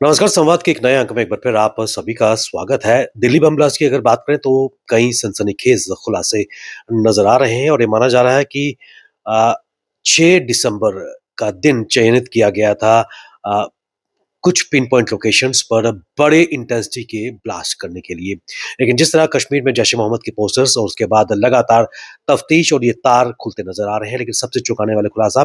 नमस्कार, संवाद के एक नए अंक में एक बार फिर आप सभी का स्वागत है। दिल्ली बम ब्लास्ट की अगर बात करें तो कई सनसनीखेज खुलासे नज़र आ रहे हैं और ये माना जा रहा है कि अ, 6 दिसंबर का दिन चयनित किया गया था अ, कुछ पिन पॉइंट लोकेशंस पर बड़े इंटेंसिटी के ब्लास्ट करने के लिए। लेकिन जिस तरह कश्मीर में जैश-ए-मोहम्मद के पोस्टर्स और उसके बाद लगातार तफ्तीश और ये तार खुलते नज़र आ रहे हैं, लेकिन सबसे चौंकाने वाला खुलासा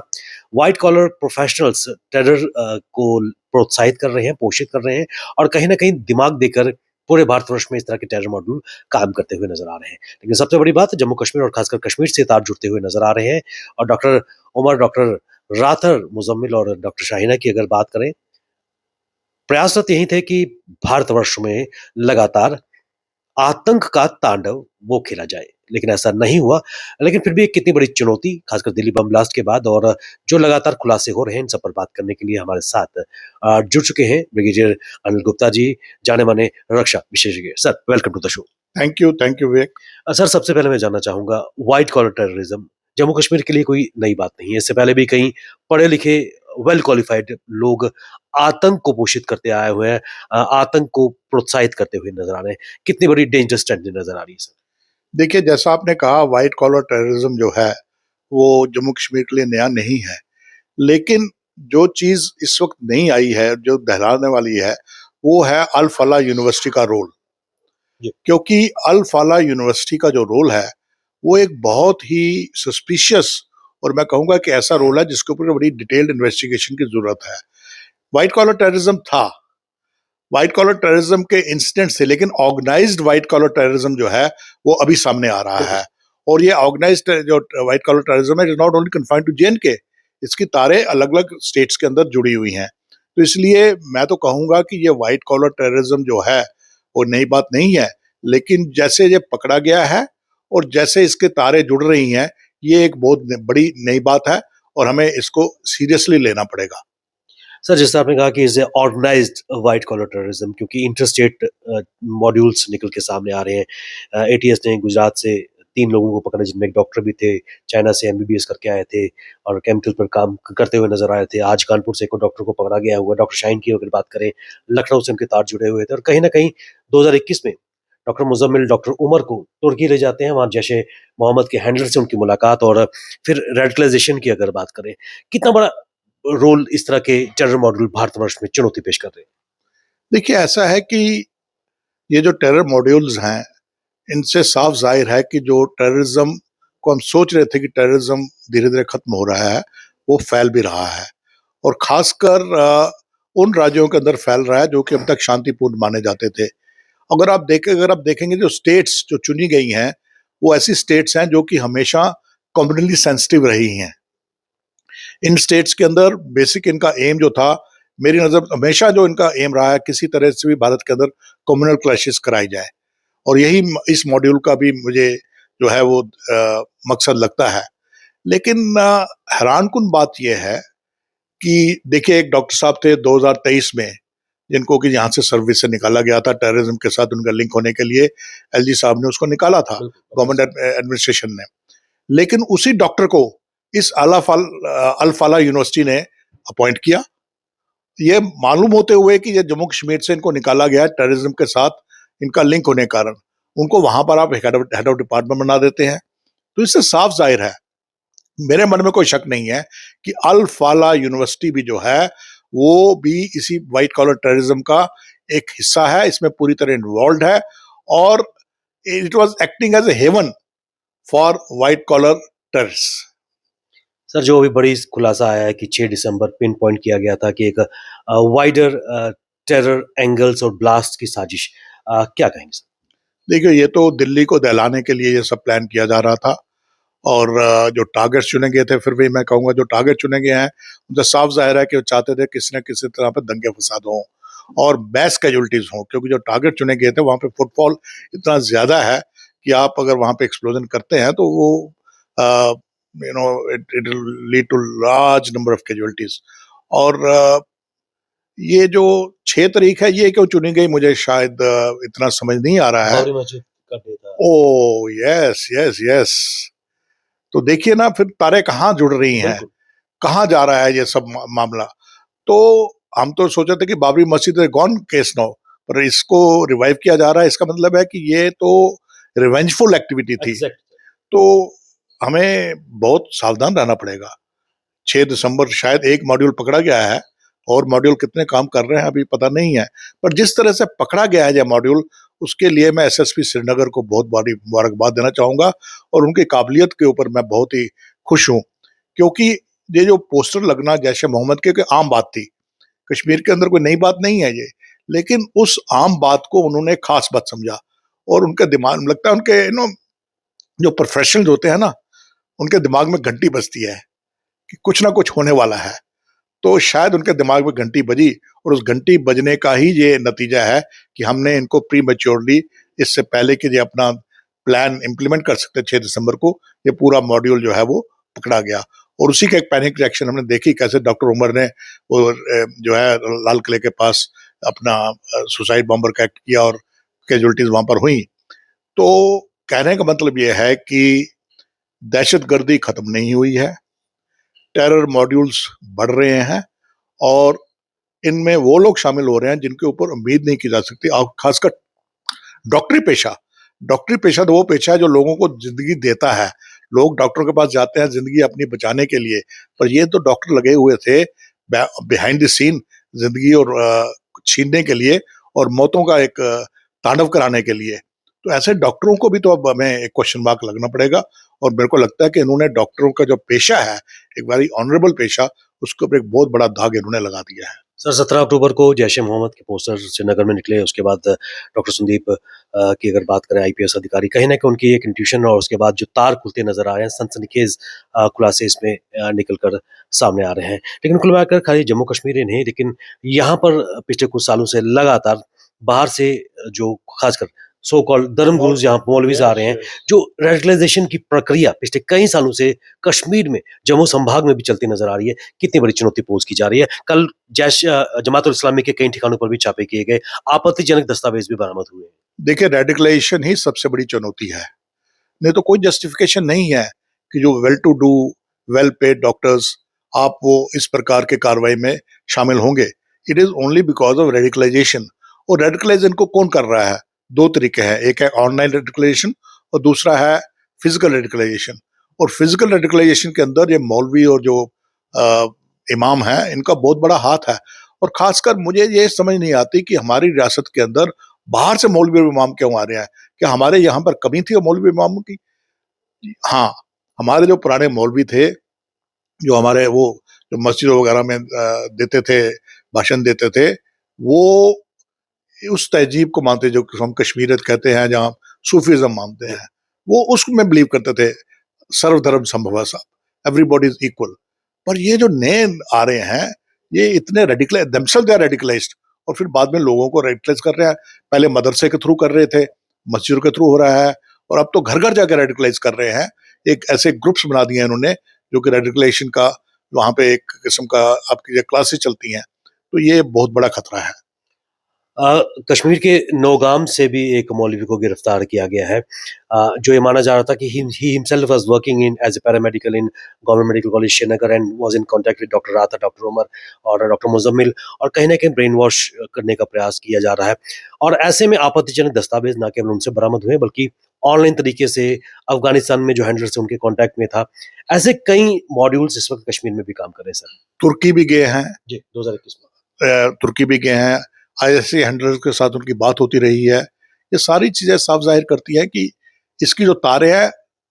व्हाइट कॉलर प्रोफेशनल्स टेरर को प्रोत्साहित कर रहे हैं, पोषित कर रहे हैं और कहीं न कहीं दिमाग देकर पूरे भारतवर्ष में इस तरह के टेरर मॉड्यूल काम करते हुए नज़र आ रहे हैं। लेकिन सबसे बड़ी बात जम्मू कश्मीर और खासकर कश्मीर से तार जुड़ते हुए नज़र आ रहे हैं और डॉक्टर उमर, डॉक्टर राथर, मुज़म्मिल और डॉक्टर शाहीना की अगर बात करें, प्रयासरत यही थे कि भारतवर्ष में लगातार आतंक का तांडव वो खेला जाए, लेकिन ऐसा नहीं हुआ। लेकिन फिर भी एक कितनी बड़ी चुनौती, खासकर दिल्ली बम ब्लास्ट के बाद और जो लगातार खुलासे हो रहे हैं, इन सब पर बात करने के लिए हमारे साथ जुड़ चुके हैं ब्रिगेडियर अनिल गुप्ता जी, जाने-माने रक्षा विशेषज्ञ। Sir, welcome to the show. Thank you Vivek. Sir, सबसे पहले मैं जानना चाहूँगा white collar terrorism Jammu Kashmir के लिए कोई नई बात नहीं है। इससे पहले भी कई पढ़े-लिखे वेल क्वालिफाइड लोग आतंक को पोषित करते आए हुए हैं, आतंक को प्रोत्साहित करते हुए नज़र आ रहे हैं। कितनी बड़ी डेंजरस स्ट्रेटजी नज़र आ रही है सर? देखिए, जैसा आपने कहा व्हाइट कॉलर टेररिज्म जो है, वो जम्मू कश्मीर के लिए नया नहीं है। लेकिन जो चीज़ इस वक़्त नई आई है, जो दोहराने वाली है, वो है अल फलाह यूनिवर्सिटी का रोल। जी। क्योंकि अल फलाह यूनिवर्सिटी का जो रोल है, वो एक बहुत ही सस्पिशियस और मैं कहूँगा कि ऐसा रोल है जिसके ऊपर बड़ी डिटेल्ड इन्वेस्टिगेशन की ज़रूरत है। व्हाइट कॉलर टेररिज्म था, व्हाइट कॉलर टेररिज्म के इंसिडेंट्स थे, लेकिन ऑर्गेनाइज्ड व्हाइट कॉलर टेररिज्म जो है वो अभी सामने आ रहा बिल्कुल। है। और ये ऑर्गेनाइज्ड जो व्हाइट कॉलर टेररिज्म है, is not only confined to J and K, इसकी तारें अलग अलग स्टेट्स के अंदर जुड़ी हुई हैं। तो इसलिए मैं तो कहूंगा कि ये व्हाइट कॉलर टेररिज्म जो है वो नई बात नहीं है, लेकिन जैसे ये पकड़ा गया है और जैसे इसके तारे जुड़ रही हैं, ये एक बहुत बड़ी नई बात है और हमें इसको सीरियसली लेना पड़ेगा। सर, जैसे आपने कहा कि इसे ऑर्गेनाइज्ड व्हाइट कॉलर टेररिज्म क्योंकि इंटरस्टेट मॉड्यूल्स निकल के सामने आ रहे हैं। एटीएस ने गुजरात से 3 लोगों को पकड़ा जिनमें एक डॉक्टर भी थे, चाइना से एमबीबीएस करके आए थे और केमिकल पर काम करते हुए नज़र आए थे। आज कानपुर से एक और डॉक्टर को पकड़ा गया हुआ है। डॉक्टर शाहीन की अगर बात करें, लखनऊ से उनके तार जुड़े हुए थे और कहीं न कहीं 2021 में डॉक्टर मुज़म्मिल, डॉक्टर उमर को तुर्की ले जाते हैं। वहाँ जैश-ए-मोहम्मद के हैंडलर से उनकी मुलाकात और फिर रेडिकलाइज़ेशन की अगर बात करें, कितना बड़ा रोल इस तरह के टेरर मॉड्यूल भारतवर्ष में चुनौती पेश कर रहे हैं? देखिए, ऐसा है कि ये जो टेरर मॉड्यूल्स हैं, इनसे साफ ज़ाहिर है कि जो टेररिज्म को हम सोच रहे थे कि टेररिज्म धीरे-धीरे खत्म हो रहा है, वो फैल भी रहा है और ख़ासकर उन राज्यों के अंदर फैल रहा है जो कि अब तक शांतिपूर्ण माने जाते थे। अगर आप देखेंगे जो स्टेट्स जो चुनी गई हैं, वो ऐसी स्टेट्स हैं जो कि हमेशा कम्युनली सेंसिटिव रही हैं। इन स्टेट्स के अंदर बेसिक इनका एम जो था, मेरी नज़र हमेशा जो इनका एम रहा है, किसी तरह से भी भारत के अंदर कम्युनल क्लैशेस कराई जाए और यही इस मॉड्यूल का भी मुझे जो है वो मकसद लगता है। लेकिन हैरानकुन बात यह है कि देखिए, एक डॉक्टर साहब थे 2023 में, जिनको कि यहाँ से सर्विस से निकाला गया था टेररिज्म के साथ उनका लिंक होने के लिए। एलजी साहब ने उसको निकाला था, बिल्कुल। गवर्नमेंट एडमिनिस्ट्रेशन ने। लेकिन उसी डॉक्टर को इस अल फलाह यूनिवर्सिटी ने अपॉइंट किया, ये मालूम होते हुए कि ये जम्मू कश्मीर से इनको निकाला गया है टेररिज्म के साथ इनका लिंक होने के कारण। उनको वहां पर आप हेड ऑफ डिपार्टमेंट बना देते हैं। तो इससे साफ जाहिर है, मेरे मन में कोई शक नहीं है कि अल फाला यूनिवर्सिटी भी जो है वो भी इसी व्हाइट कॉलर टेररिज्म का एक हिस्सा है, इसमें पूरी तरह इन्वॉल्व है और it was acting as a haven for white collar terrorist. Sir, जो अभी बड़ी खुलासा आया है कि 6 दिसंबर पिन पॉइंट किया गया था कि एक वाइडर टेरर एंगल्स और ब्लास्ट की साजिश। क्या कहेंगे सर? देखिए, ये तो दिल्ली को दहलाने के लिए ये सब प्लान किया जा रहा था और जो टारगेट्स चुने गए थे, फिर भी मैं कहूंगा जो टारगेट चुने गए हैं, उनसे साफ जाहिर है कि वो चाहते थे किसी न किसी तरह पर दंगे फसाद हों और मैस कैजुअलिटीज हों, क्योंकि जो टारगेट चुने गए थे वहां पे फुटफॉल इतना ज्यादा है कि आप अगर वहां पे एक्सप्लोजन करते हैं तो वो it lead to large number of casualties. और ये जो 6 तारीख है, ये क्यों चुनी गई मुझे शायद इतना समझ नहीं आ रहा है। बाबरी मस्जिद का डेटा। ओ यस यस यस। तो देखिए ना, फिर तारे कहाँ जुड़ रही हैं, बिल्कुल। कहाँ जा रहा है ये सब मामला। तो हम तो सोचे थे कि बाबरी मस्जिद गॉन केस नाउ, पर इसको रिवाइव किया जा रहा है। इसका मतलब है कि ये तो रिवेंजफुल एक्टिविटी थी। एग्जैक्ट। तो हमें बहुत सावधान रहना पड़ेगा। 6 दिसंबर शायद एक मॉड्यूल पकड़ा गया है, और मॉड्यूल कितने काम कर रहे हैं अभी पता नहीं है। पर जिस तरह से पकड़ा गया है ये मॉड्यूल, उसके लिए मैं एसएसपी श्रीनगर को बहुत बड़ी मुबारकबाद देना चाहूंगा, और उनकी काबिलियत के ऊपर मैं बहुत ही खुश हूं। क्योंकि ये जो पोस्टर लगना जैश ए मोहम्मद के आम बात थी, कश्मीर के अंदर कोई नई बात नहीं है ये, लेकिन उस आम बात को उन्होंने खास बात समझा, और उनके दिमाग में लगता है, उनके जो प्रोफेशनल होते हैं ना, उनके दिमाग में घंटी बजती है कि कुछ ना कुछ होने वाला है। तो शायद उनके दिमाग में घंटी बजी, और उस घंटी बजने का ही ये नतीजा है कि हमने इनको प्री मैच्योरली, इससे पहले कि ये अपना प्लान इंप्लीमेंट कर सकते 6 दिसंबर को, ये पूरा मॉड्यूल जो है वो पकड़ा गया। और उसी का एक पैनिक रिएक्शन हमने देखी, कैसे डॉक्टर उमर ने वो जो है लाल किले के पास अपना सुसाइड बॉम्बर का एक्ट किया, और कैजुअलिटीज वहां पर हुई। तो कहने का मतलब ये है कि दहशतगर्दी खत्म नहीं हुई है, टेरर मॉड्यूल्स बढ़ रहे हैं, और इनमें वो लोग शामिल हो रहे हैं जिनके ऊपर उम्मीद नहीं की जा सकती। और खासकर डॉक्टरी पेशा, डॉक्टरी पेशा तो वो पेशा है जो लोगों को जिंदगी देता है। लोग डॉक्टर के पास जाते हैं जिंदगी अपनी बचाने के लिए, पर ये तो डॉक्टर लगे हुए थे बिहाइंड द सीन, जिंदगी और छीनने के लिए, और मौतों का एक तांडव कराने के लिए। तो ऐसे डॉक्टरों को भी तो अब हमें एक क्वेश्चन मार्क लगना पड़ेगा। और मेरे को लगता है कि इन्होंने डॉक्टरों का जो पेशा है, एक वेरी ऑनरेबल पेशा, उसके ऊपर एक बहुत बड़ा दाग इन्होंने लगा दिया है। सर 17 अक्टूबर को जैश ए मोहम्मद के पोस्टर श्रीनगर में निकले, उसके बाद डॉक्टर संदीप की अगर बात करें आईपीएस अधिकारी, कहीं ना कहीं उनकी एक इंट्यूशन और उसके बाद जो तार खुलते नजर आ रहे हैं, सनसनीखेज खुलासे इसमें निकल कर सामने आ रहे हैं। लेकिन कुल मिलाकर खाली जम्मू कश्मीर ही नहीं, लेकिन यहाँ पर पिछले कुछ सालों से लगातार बाहर से जो खासकर सो कॉल्ड धर्म गुरुज यहाँ मौलवीज आ रहे हैं, जो रेडिकलाइजेशन की प्रक्रिया पिछले कई सालों से कश्मीर में जम्मू संभाग में भी चलती नजर आ रही है, कितनी बड़ी चुनौती पोज की जा रही है। कल जमात उल इस्लामी के कई ठिकानों पर भी छापे किए गए, आपत्तिजनक दस्तावेज भी बरामद हुए। देखिए, रेडिकलाइजेशन ही सबसे बड़ी चुनौती है, नहीं तो कोई जस्टिफिकेशन नहीं है कि जो well to do, well paid doctors, आप वो इस प्रकार के कार्रवाई में शामिल होंगे। It is only because of radicalisation. और रेडिकलाइजेशन को कौन कर रहा है? दो तरीके हैं, एक है ऑनलाइन रेडिकलाइजेशन, और दूसरा है फिजिकल रेडिकलाइजेशन। और फिजिकल रेडिकलाइजेशन के अंदर ये मौलवी और जो इमाम है, इनका बहुत बड़ा हाथ है। और खासकर मुझे ये समझ नहीं आती कि हमारी रियासत के अंदर बाहर से मौलवी और इमाम क्यों आ रहे हैं? क्या हमारे यहाँ पर कमी थी मौलवी इमामों की? हाँ, हमारे जो पुराने मौलवी थे, जो हमारे वो जो मस्जिदों वगैरह में देते थे, भाषण देते थे, वो उस तहजीब को मानते जो हम कश्मीरियत कहते हैं, जहाँ सूफीज़्म मानते हैं, वो उसमें बिलीव करते थे, सर्वधर्म समभाव साहब, एवरीबॉडी इज इक्वल। पर ये जो नए आ रहे हैं, ये इतने radicalise themselves, they are radicalised, और फिर बाद में लोगों को रेडिकलाइज कर रहे हैं। पहले मदरसे के थ्रू कर रहे थे, मस्जिदों के थ्रू हो रहा है, और अब तो घर घर जाकर रेडिकलाइज कर रहे हैं। एक ऐसे ग्रुप्स बना दिए इन्होंने जो कि रेडिकलाइजेशन का वहां पे एक किस्म का आपकी क्लासेस चलती हैं। तो ये बहुत बड़ा खतरा है। कश्मीर के नौगाम से भी एक मौलवी को गिरफ्तार किया गया है, जो ये माना जा रहा था कि he himself was working in as a paramedical in government medical college Srinagar and was in contact with doctor Rahat, doctor Umar और डॉक्टर मुजम्मिल, और कहीं ना कहीं ब्रेन वॉश करने का प्रयास किया जा रहा है। और ऐसे में आपत्तिजनक दस्तावेज न केवल उनसे बरामद हुए, बल्कि ऑनलाइन तरीके से अफगानिस्तान में जो हैंडलर से उनके कॉन्टैक्ट में था, ऐसे कई मॉड्यूल्स इस वक्त कश्मीर में भी काम कर रहे हैं सर। तुर्की भी गए हैं, जी 2021 में। तुर्की भी गए हैं, आईएससी हैंडलर्स के साथ उनकी बात होती रही है। ये सारी चीजें साफ जाहिर करती हैं कि इसकी जो तारे हैं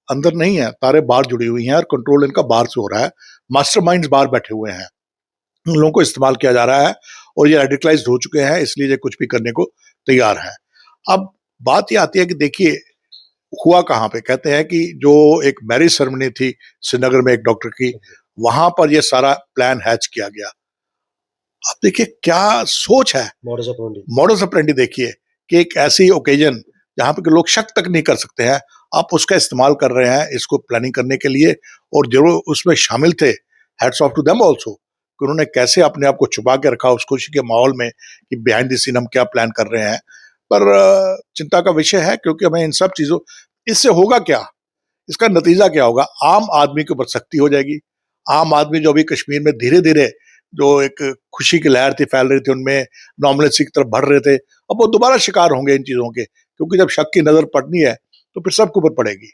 अंदर नहीं है, तारे बाहर जुड़ी हुई हैं, और कंट्रोल इनका बाहर से हो रहा है। मास्टरमाइंड्स बाहर बैठे हुए हैं, उन लोगों को इस्तेमाल किया जा रहा है, और ये रेडिकलाइज्ड हो चुके हैं, इसलिए ये कुछ भी करने को तैयार है। अब बात ये आती है कि देखिए हुआ कहाँ पे। कहते हैं कि जो एक मैरिज सेरेमनी थी श्रीनगर में एक डॉक्टर की, वहां पर ये सारा प्लान हैच किया गया। अब देखिए क्या सोच है, मॉडस ऑपरेंडी देखिए, कि एक ऐसी ओकेजन जहां पे लोग शक तक नहीं कर सकते हैं, आप उसका इस्तेमाल कर रहे हैं इसको प्लानिंग करने के लिए। और जो उसमें शामिल थे, hats off to them also, कि उन्होंने कैसे अपने आप को छुपा के रखा उस खुशी के माहौल में कि बिहाइंड द सीन हम क्या प्लान कर रहे हैं। पर चिंता का विषय है, क्योंकि हमें इन सब चीजों, इससे होगा क्या, इसका नतीजा क्या होगा? आम आदमी के ऊपर सख्ती हो जाएगी। आम आदमी जो अभी कश्मीर में धीरे धीरे जो एक खुशी की लहर थी फैल रही थी उनमें, नॉर्मलिसी की तरफ बढ़ रहे थे, अब वो दोबारा शिकार होंगे इन चीज़ों के, क्योंकि जब शक की नज़र पड़नी है तो फिर सबके ऊपर पड़ेगी।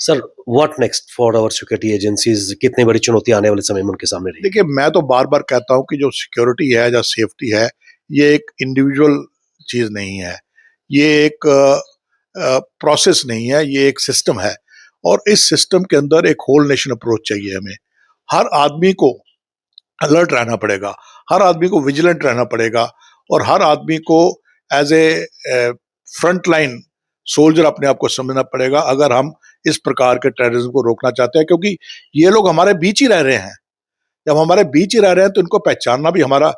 Sir, what next for our security agencies? कितनी बड़ी चुनौती आने वाले समय में उनके सामने रहेगी? देखिए, मैं तो बार-बार कहता हूँ कि जो सिक्योरिटी है या सेफ्टी है, ये एक इंडिविजुअल चीज़ नहीं है। ये एक प्रोसेस नहीं है, ये एक सिस्टम है और इस सिस्टम के अंदर एक होल नेशन अप्रोच चाहिए हमें। हर आदमी को अलर्ट रहना पड़ेगा, हर आदमी को विजिलेंट रहना पड़ेगा और हर आदमी को एज़ फ्रंट लाइन सोल्जर अपने आप को समझना पड़ेगा अगर हम इस प्रकार के टेररिज्म को रोकना चाहते हैं, क्योंकि ये लोग हमारे बीच ही रह रहे हैं। जब हमारे बीच ही रह रहे हैं तो इनको पहचानना भी हमारा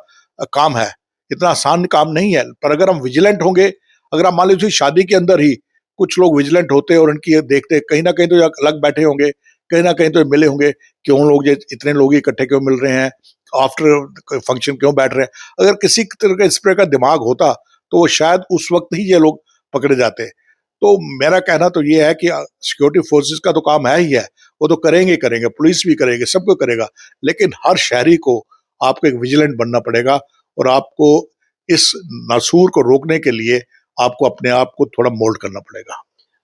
काम है। इतना आसान काम नहीं है, पर अगर हम विजिलेंट होंगे, अगर आप मान लीजिए शादी के अंदर ही कुछ लोग विजिलेंट होते और उनकी देखते, कहीं न कहीं तो अलग बैठे होंगे, कहीं न कहीं तो मिले होंगे, क्यों लोग ये इतने लोग इकट्ठे क्यों मिल रहे हैं, आफ्टर फंक्शन क्यों बैठ रहे हैं। अगर किसी तरह का इस तरह का दिमाग होता, तो वो शायद उस वक़्त ही ये लोग पकड़े जाते। तो मेरा कहना तो ये है कि सिक्योरिटी फोर्सेस का तो काम है ही है, वो तो करेंगे ही करेंगे, पुलिस भी करेगी, सब कोई करेगा। लेकिन हर शहरी को आपको एक विजिलेंट बनना पड़ेगा और आपको इस नासूर को रोकने के लिए आपको अपने आप को थोड़ा मोल्ड करना पड़ेगा।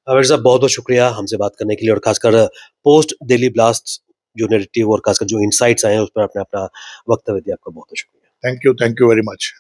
आबिर साहब, बहुत-बहुत शुक्रिया हमसे बात करने के लिए और खासकर पोस्ट दिल्ली ब्लास्ट जो नैरेटिव और खासकर जो इनसाइट्स आए हैं उस पर आपने अपना वक्तव्य दिया। आपका बहुत-बहुत शुक्रिया। Thank you very much.